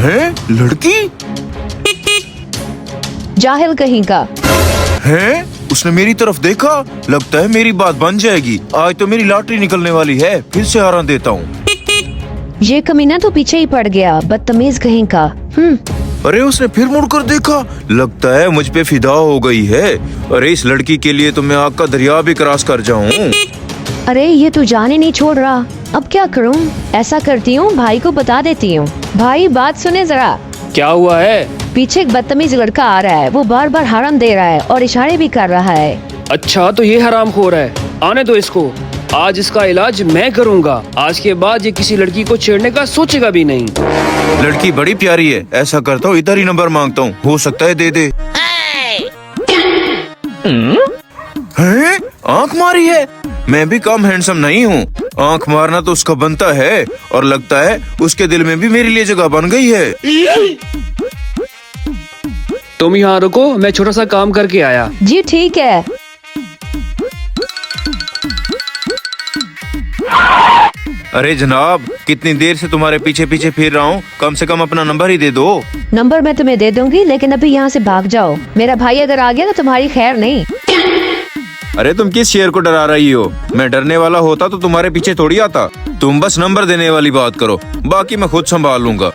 है लड़की जाहिल कहीं का। है, उसने मेरी तरफ देखा। लगता है मेरी बात बन जाएगी। आज तो मेरी लॉटरी निकलने वाली है। फिर से हारा देता हूँ। ये कमीना तो पीछे ही पड़ गया, बदतमीज कहीं का। अरे उसने फिर मुड़कर देखा। लगता है मुझ पे फिदा हो गई है। अरे इस लड़की के लिए तो मैं आग का दरिया भी क्रॉस कर जाऊँ। अरे ये तो जाने नहीं छोड़ रहा, अब क्या करूं? ऐसा करती हूँ, भाई को बता देती हूँ। भाई बात सुने जरा। क्या हुआ है? पीछे एक बदतमीज लड़का आ रहा है, वो बार बार हराम दे रहा है और इशारे भी कर रहा है। अच्छा तो ये हरामखोर है, आने दो इसको। आज इसका इलाज मैं करूंगा। आज के बाद ये किसी लड़की को छेड़ने का सोचेगा भी नहीं। लड़की बड़ी प्यारी है। ऐसा करता हूँ, इधर ही नंबर मांगता हूँ, हो सकता है दे दे। हैं? आंख मारी है। मैं भी कम हैंडसम नहीं हूँ। आंख मारना तो उसका बनता है और लगता है उसके दिल में भी मेरे लिए जगह बन गई है। तुम यहाँ रुको, मैं छोटा सा काम करके आया। जी ठीक है। अरे जनाब, कितनी देर से तुम्हारे पीछे पीछे फिर रहा हूँ। कम से कम अपना नंबर ही दे दो। नंबर मैं तुम्हें दे दूंगी, लेकिन अभी यहाँ से भाग जाओ। मेरा भाई अगर आ गया तो तुम्हारी खैर नहीं। अरे तुम किस शेर को डरा रही हो? मैं डरने वाला होता तो तुम्हारे पीछे थोड़ी आता। तुम बस नंबर देने वाली बात करो, बाकी मैं खुद संभाल लूंगा।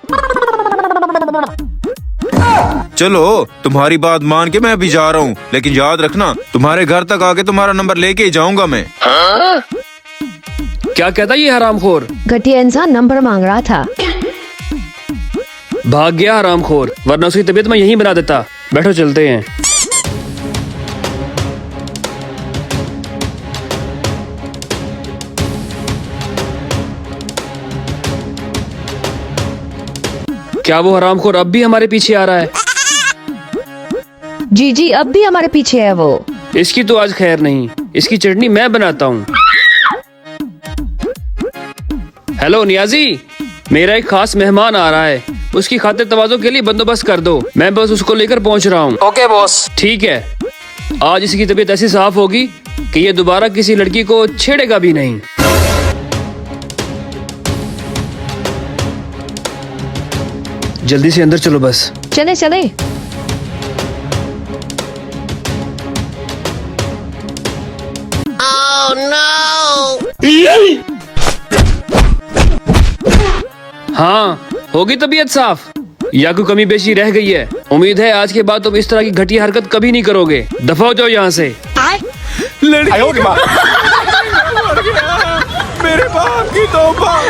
चलो तुम्हारी बात मान के मैं अभी जा रहा हूँ, लेकिन याद रखना तुम्हारे घर तक आके तुम्हारा नंबर लेके ही जाऊंगा मैं। क्या कहता ये हरामखोर? घटिया इंसान नंबर मांग रहा था। भाग गया हरामखोर, वरना उसकी तबीयत मैं यहीं बना देता। बैठो चलते हैं। क्या वो हरामखोर अब भी हमारे पीछे आ रहा है? जी जी, अब भी हमारे पीछे है वो। इसकी तो आज खैर नहीं, इसकी चटनी मैं बनाता हूँ। हेलो नियाजी, मेरा एक खास मेहमान आ रहा है। उसकी खातिर तवाज़ो के लिए बंदोबस्त कर दो। मैं बस उसको लेकर पहुँच रहा हूँ। Okay boss. ठीक है। आज इसकी तबीयत ऐसी साफ होगी कि ये दोबारा किसी लड़की को छेड़ेगा भी नहीं। जल्दी से अंदर चलो बस। चले चले। हाँ, होगी तबीयत साफ या कोई कमी पेशी रह गई है? उम्मीद है आज के बाद तुम इस तरह की घटिया हरकत कभी नहीं करोगे। दफा हो जाओ यहाँ से। लड़की मेरे बाप की तौबा।